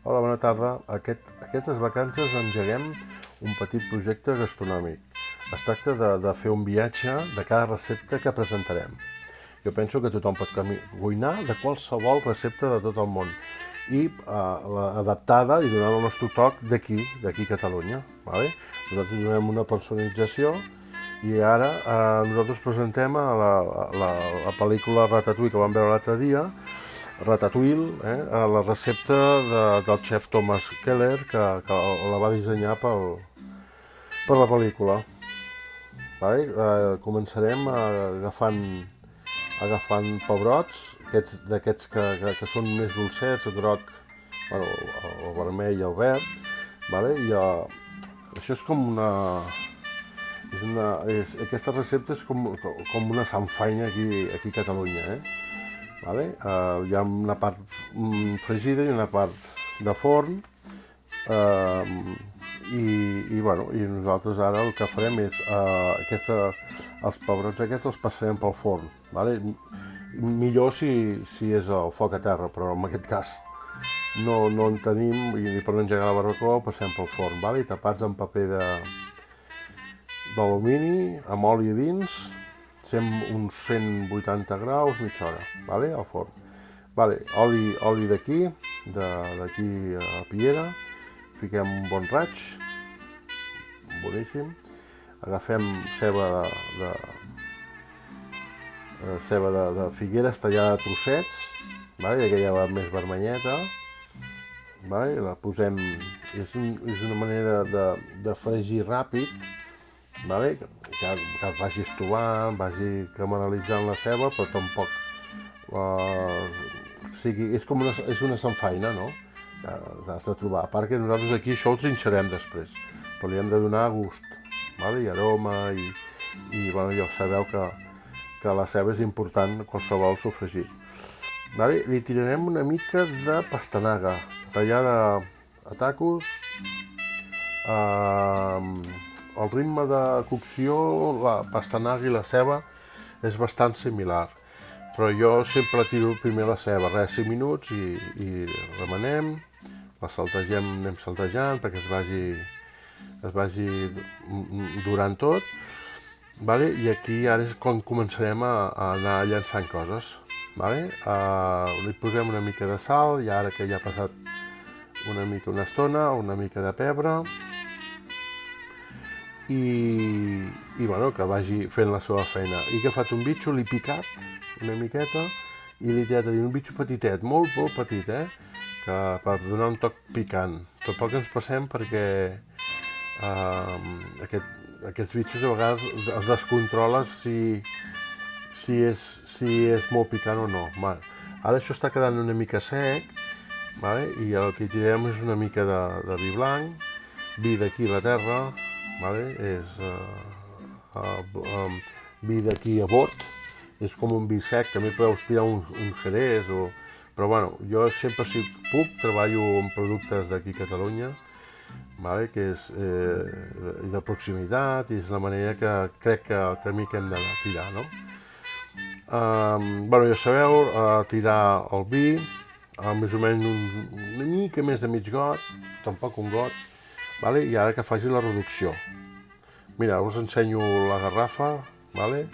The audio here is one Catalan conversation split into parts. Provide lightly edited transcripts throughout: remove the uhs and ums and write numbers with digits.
Hola, bona tarda. Aquestes vacances engeguem un petit projecte gastronòmic. Es tracta de fer un viatge de cada recepta que presentarem. Jo penso que tothom pot cuinar de qualsevol recepta de tot el món i adaptada i donant el nostre toc d'aquí a Catalunya. Vale? Nosaltres donem una personalització i ara nosaltres presentem la pel·lícula Ratatouille que vam veure l'altre dia, Ratatouille, la recepta del xef Thomas Keller que la va dissenyar per la pel·lícula. Vale? Començarem agafant pebrots, d'aquests que són més dolcets, el groc, bueno, el vermell i el verd, vale? I això és com aquesta recepta és com una samfaina aquí a Catalunya, Vale? Hi ha una part fregida i una part de forn, i nosaltres ara el que farem és els pebrots aquests els passarem pel forn, vale? Millor si és el foc a terra, però en aquest cas no en tenim i per no engegar la barbacoa ho passem pel forn, vale? I tapats amb paper d'alumini, amb oli a dins, uns 180 graus, mitja hora, vale? Al forn. Vale, oli d'aquí a Piera, fiquem un bon raig, boníssim, agafem ceba de figueres tallada a trossets, vale? Aquella va més vermelleta, vale? La posem, és una manera de fregir ràpid, vale? Que es vagi estovant, vagi caramel·litzant la ceba, però tampoc és una samfaina, no? Has de trobar. A part que nosaltres aquí això ho trinxarem després, però li hem de donar gust, vale? I aroma, i ja sabeu que la ceba és important en qualsevol sofregit. Vale? Li tirarem una mica de pastanaga, tallada a tacos. El ritme de cocció, la pastanaga i la ceba és bastant similar, però jo sempre tiro primer la ceba, 5 minuts i remenem, la saltegem, anem saltejant perquè es vagi durant tot, vale? I aquí ara és quan començarem a anar llançant coses. Vale? Li posem una mica de sal i ara que ja ha passat una estona, una mica de pebre, i que vagi fent la seva feina. He agafat un bitxo, l'he picat una miqueta i l'he tirat a dir un bitxo petitet, molt petit, que per donar un toc picant. Tampoc ens passem perquè aquests bitxos a vegades els descontroles si és molt picant o no. Vale. Ara això està quedant una mica sec, vale? I el que tirem és una mica de vi blanc, vi d'aquí a la terra, vale? És vi d'aquí a bot, és com un vi sec, també podeu tirar un jerez, però bueno, jo sempre si puc treballo amb productes d'aquí a Catalunya, vale? Que és de proximitat i és la manera que crec que el camí que hem de tirar, no? Ja sabeu, tirar el vi, més o menys una mica més de mig got, tampoc un got, vale? I ara que faci la reducció. Mira, us ensenyo la garrafa, vale?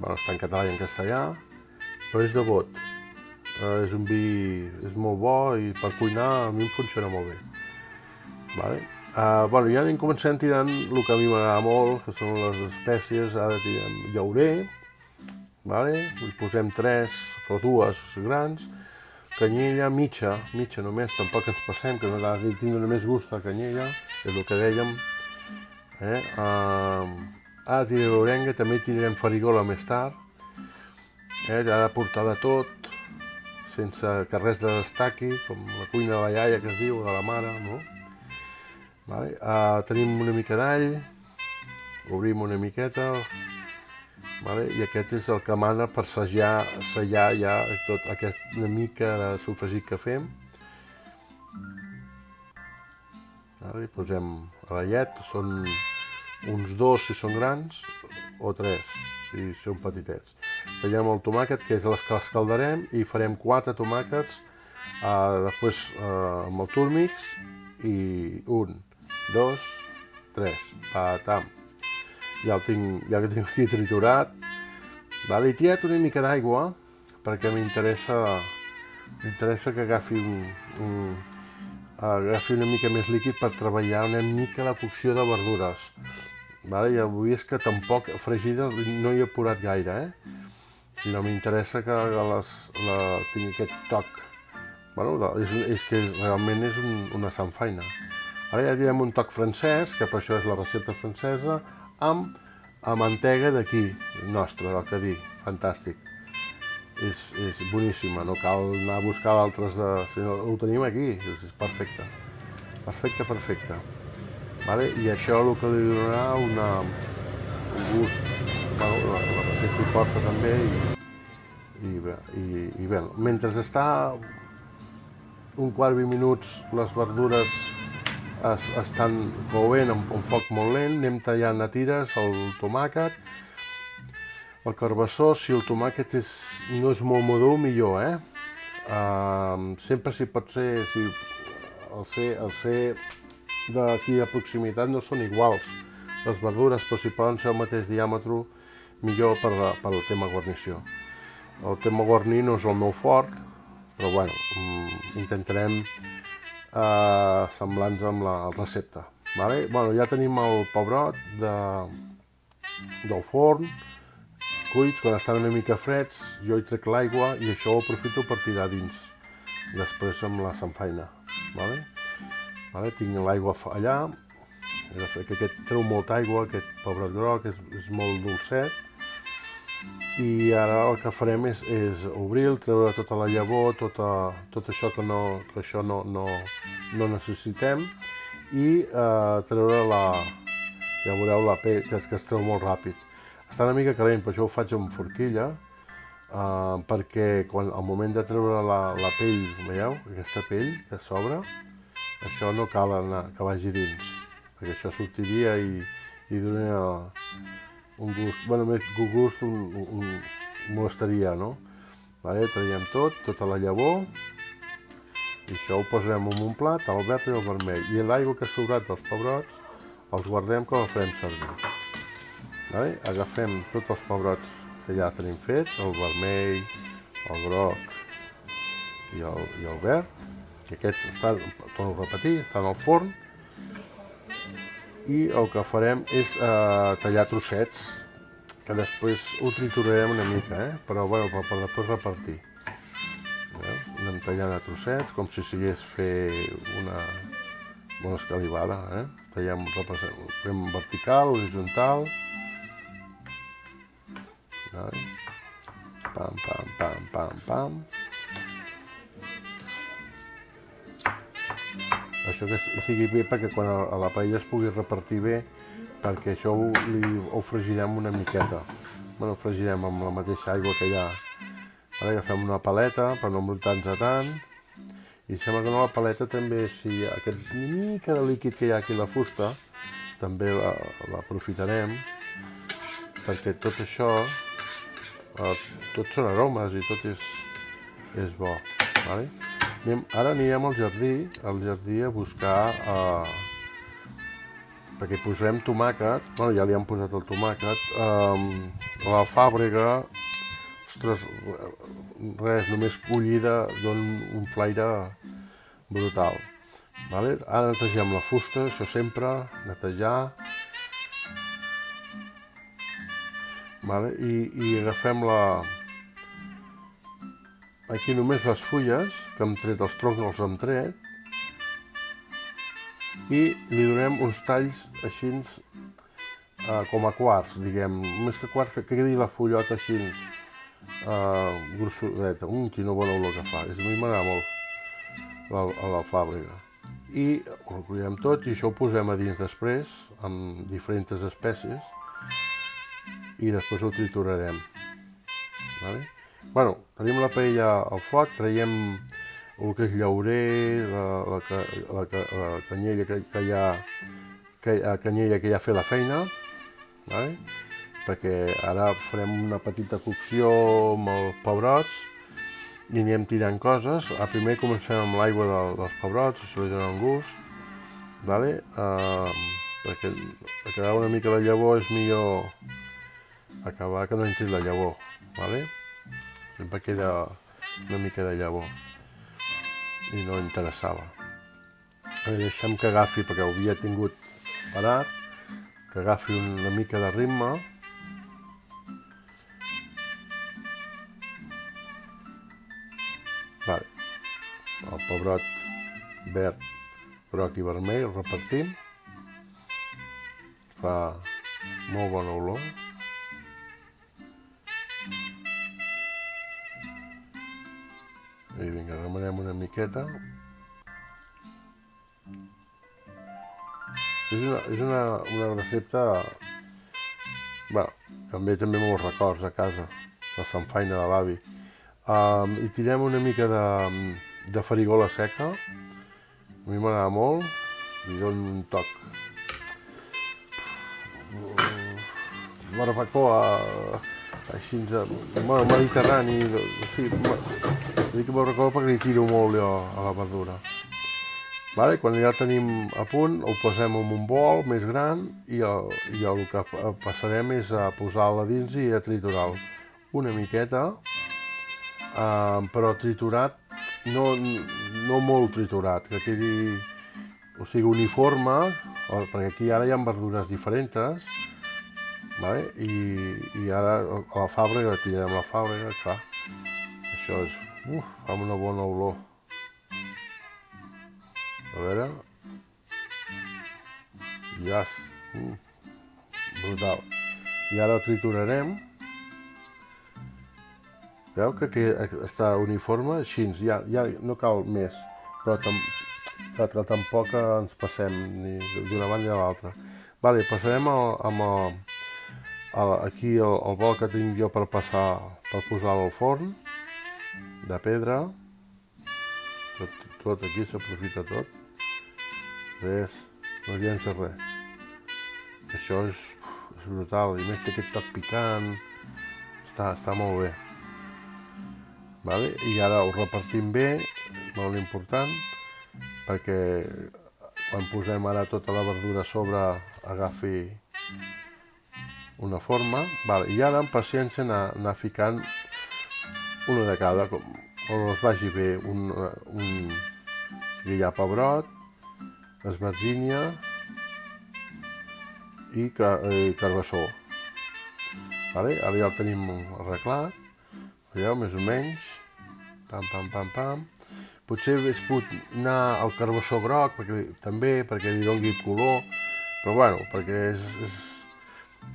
Està en català i en castellà, però és de bot. És un vi, és molt bo i per cuinar a mi em funciona molt bé. Vale? Ja anem començant tirant el que a mi m'agrada molt, que són les espècies. Ara tirem llaurer, vale? Hi posem 3 o 2 grans, canyella, mitja només, tampoc ens passem, que no tindre més gust la canyella, és el que dèiem. Ara tirarem orenga, també tirarem farigola més tard. Ha de portar de tot, sense que res de destaqui, com la cuina de la iaia que es diu, de la mare, no? Vale. Tenim una mica d'all, obrim una miqueta, vale? I aquest és el que mana per sellar ja tot una mica de sofregit que fem. Vale? Posem l'allet, que són uns 2 si són grans, o 3 si són petitets. Tallem el tomàquet, que és el que escaldarem, i farem 4 tomàquets Després amb el túrmix i 1, 2, 3, patam. Ja que tinc aquí triturat. Vale, he tirat una mica d'aigua perquè m'interessa que agafi agafi una mica més líquid per treballar una mica la cocció de verdures. Vale, ja heu vist que tampoc fregida no hi he apurat gaire, sinó m'interessa que tingui aquest toc. Bueno, és que realment és una samfaina. Ara ja direm un toc francès, que per això és la recepta francesa, amb mantega d'aquí, nostra, del Cadí, fantàstic. És boníssima, no cal anar a buscar d'altres, sinó ho tenim aquí, és perfecte. Perfecte. Vale? I això el que li donarà un gust, bueno, la recepta hi porta també, i bé, mentre està un quart 20 minuts les verdures estan coent amb un foc molt lent, anem tallant a tires el tomàquet, el carbassó. Si el tomàquet no és molt madur, millor, sempre si pot ser, si el ser d'aquí de proximitat no són iguals les verdures, però si poden ser el mateix diàmetre, millor per al tema guarnició. El tema guarnir no és el meu fort, però bueno, intentarem semblants amb la recepta. Vale? Bueno, ja tenim el pebrot del forn, cuits, quan estan una mica freds, jo hi trec l'aigua i això ho aprofito per tirar dins, després amb la samfaina. Vale? Tinc l'aigua allà, que aquest treu molta aigua, aquest pebrot groc, és molt dolcet, i ara el que farem és obrir, treure tota la llavor, tot això que no necessitem, i treure ja veureu la pell, que es treu molt ràpid. Està una mica calent, per això ho faig amb forquilla, perquè al moment de treure la pell, veieu, aquesta pell que s'obre, això no cal que vagi dins, perquè això sortiria i donaria un gust, bueno, més que un gust, molestaria, no? Vale, traiem tota la llavor, i això ho posarem en un plat, el verd i el vermell, i l'aigua que ha sobrat dels pebrots els guardem com el farem servir. Vale? Agafem tots els pebrots que ja tenim fets, el vermell, el groc i el verd, que aquests estan, torno a repetir, estan al forn, i el que farem és tallar trossets, que després ho triturarem una mica, però bueno, per després repartir. Anem tallant a trossets, com si sigués fer una escalivada. Tallem vertical, horitzontal. Pam. Això que sigui bé perquè quan a la paella es pugui repartir bé, perquè això ho fregirem una miqueta. Bueno, ho fregirem amb la mateixa aigua que hi ha. Ara agafem una paleta per no embrutar-nos tant, i sembla que la paleta també, si aquest mica de líquid que hi ha aquí a la fusta, també l'aprofitarem, perquè tot això, tot són aromes i tot és bo. Ara anirem al jardí a buscar, perquè posarem tomàquet, bueno, ja li hem posat el tomàquet, l'alfàbrega, ostres, res, només collida dona un flaire brutal. Ara netegem la fusta, això sempre, netejar, i agafem aquí només les fulles, que hem tret, els troncs els hem tret, i li donem uns talls així com a quarts, diguem, més que quarts, que quedi la fullota així grossudeta. Quina bona olor que fa, a mi m'agrada molt l'alfàbrega. I ho recollirem tot i això ho posem a dins després, amb diferents espècies, i després ho triturarem. Bueno, tenim la paella al foc, traiem el que és llaurer, la canyella que ja ha fet la feina, perquè ara farem una petita cocció amb els pebrots i anem tirant coses. Primer comencem amb l'aigua dels pebrots, això li dona un gust, vale? Perquè a quedar una mica la llavor és millor acabar que no entri la llavor, vale? Sempre queda una mica de llavor i no interessava. Deixem que agafi, perquè ho havia tingut parat, que agafi una mica de ritme. Vale. El pebrot verd, groc i vermell el repartim. Fa molt bona olor. I vinga, remenem una miqueta. És una recepta... Bé, també molts records a casa, la samfaina de l'avi. I tirem una mica de farigola seca. A mi m'agrada molt, li dono un toc barbacoa, així, mediterrani, sí, dic barbacoa perquè li tiro molt jo a la verdura. Vale, quan ja el tenim a punt, ho posem en un bol més gran i el que passarem és a posar-la dins i a triturar-lo una miqueta, però triturat, no molt triturat, que quedi, o sigui, uniforme, perquè aquí ara hi ha verdures diferents, vale? I ara a la fàbrica, tirem la fàbrica, clar, això és, fa una bona olor. A veure, yes, brutal. I ara el triturarem. Veu que està uniforme, així, ja no cal més, però tampoc ens passem ni d'una banda ni de l'altra. Vale, passarem aquí el bol que tinc jo per posar al forn, de pedra, tot aquí s'aprofita tot, res, no llença res. Això és brutal, i més té aquest toc picant, està molt bé. Vale? I ara ho repartim bé, molt important, perquè quan posem ara tota la verdura a sobre agafi una forma. Vale. I ara amb paciència anar ficant una de cada, com es vagi bé. Hi ha pebrot, esvergínia i carbassó. Vale? Ara ja el tenim arreglat. Veieu, més o menys, pam. Potser hagués pogut anar al carbassó groc, perquè li doni color, però bueno, perquè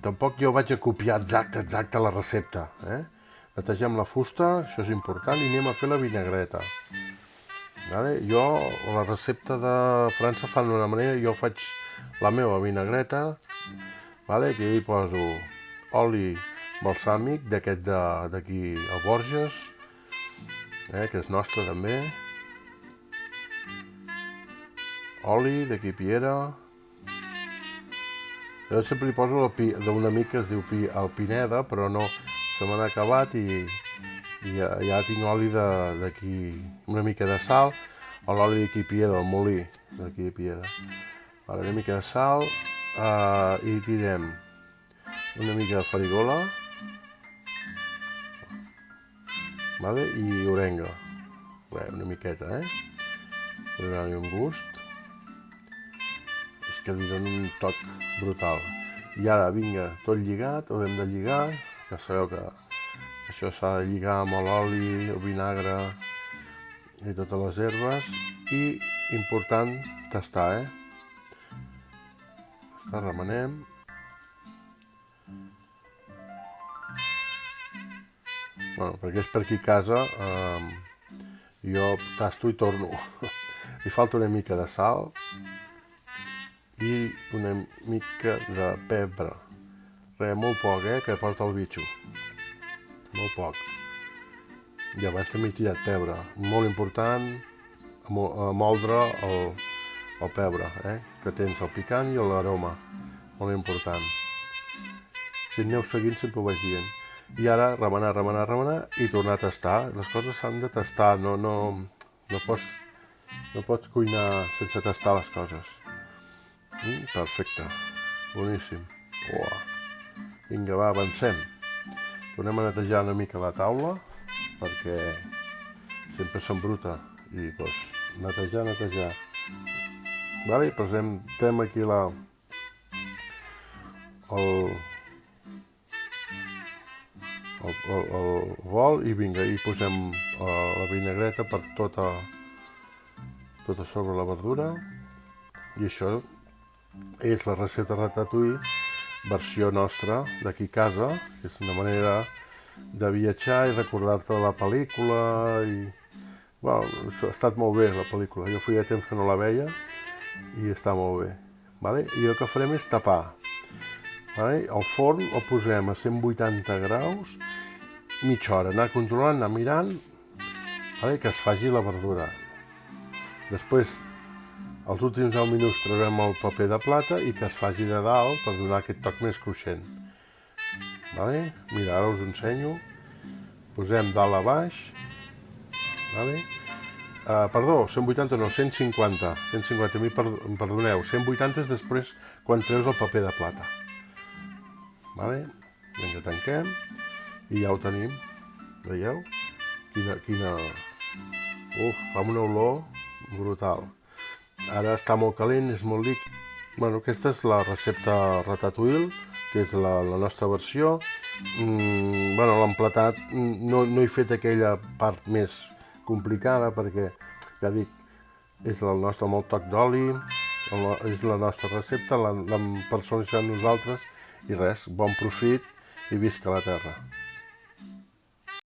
tampoc jo vaig a copiar exacte la recepta. Netegem la fusta, això és important, i anem a fer la vinagreta. Vale? Jo, la recepta de França fan d'una manera, jo faig la meva vinagreta, vale? Que hi poso oli balsàmic d'aquest d'aquí a Borges, que és nostre també, oli d'aquí Piera. Jo sempre li poso d'un amic que es diu el Pineda, però no, se me n'ha acabat i ja tinc oli d'aquí, una mica de sal, o l'oli d'aquí Piera, el molí d'aquí Piera. Una mica de sal i tirem una mica de farigola, vale? I orenga, una miqueta, per donar-li un gust. És que li dona un toc brutal. I ara, vinga, tot lligat, ho hem de lligar, ja sabeu que això s'ha de lligar amb l'oli, el vinagre i totes les herbes, i important tastar, remenem. Bueno, perquè és per aquí a casa, jo tasto i torno. Li falta una mica de sal i una mica de pebre. Res, molt poc, que porta el bitxo. Molt poc. I abans també he tirat pebre. Molt important moldre el pebre, que tens el picant i l'aroma. Molt important. Si aneu seguint sempre ho vaig dient. I ara remenar i tornar a tastar. Les coses s'han de tastar, no pots cuinar sense tastar les coses. Perfecte, boníssim. Uah. Vinga, va, avancem. Tornem a netejar una mica la taula, perquè sempre s'embruta. I doncs, netejar. Vale? Posem aquí el bol i vinga, i posem la vinagreta per tota sobre la verdura. I això és la recepta ratatouille versió nostra d'aquí a casa, que és una manera de viatjar i recordar-te de la pel·lícula i... Bueno, ha estat molt bé la pel·lícula, jo feia temps que no la veia i està molt bé. Vale? I el que farem és tapar. Vale? El forn el posem a 180 graus, mitja hora, anar controlant, anar mirant, vale? Que es faci la verdura. Després, els últims 10 minuts traurem el paper de plata i que es faci de dalt per donar aquest toc més cruixent. Vale? Mira, ara us ho ensenyo. Posem dalt a baix. Vale? Perdó, 180 no, 150. 150, em perdoneu. 180 és després quan treus el paper de plata. Vale? Vinga, tanquem. I ja ho tenim. Veieu? Quina... fa una olor brutal. Ara està molt calent, és molt líquid. Bueno, aquesta és la recepta ratatouille, que és la nostra versió. Bueno, l'emplatat no he fet aquella part més complicada perquè, ja dic, és el nostre amb el toc d'oli, és la nostra recepta, l'hem personalitzat nosaltres i res, bon profit i visca la terra.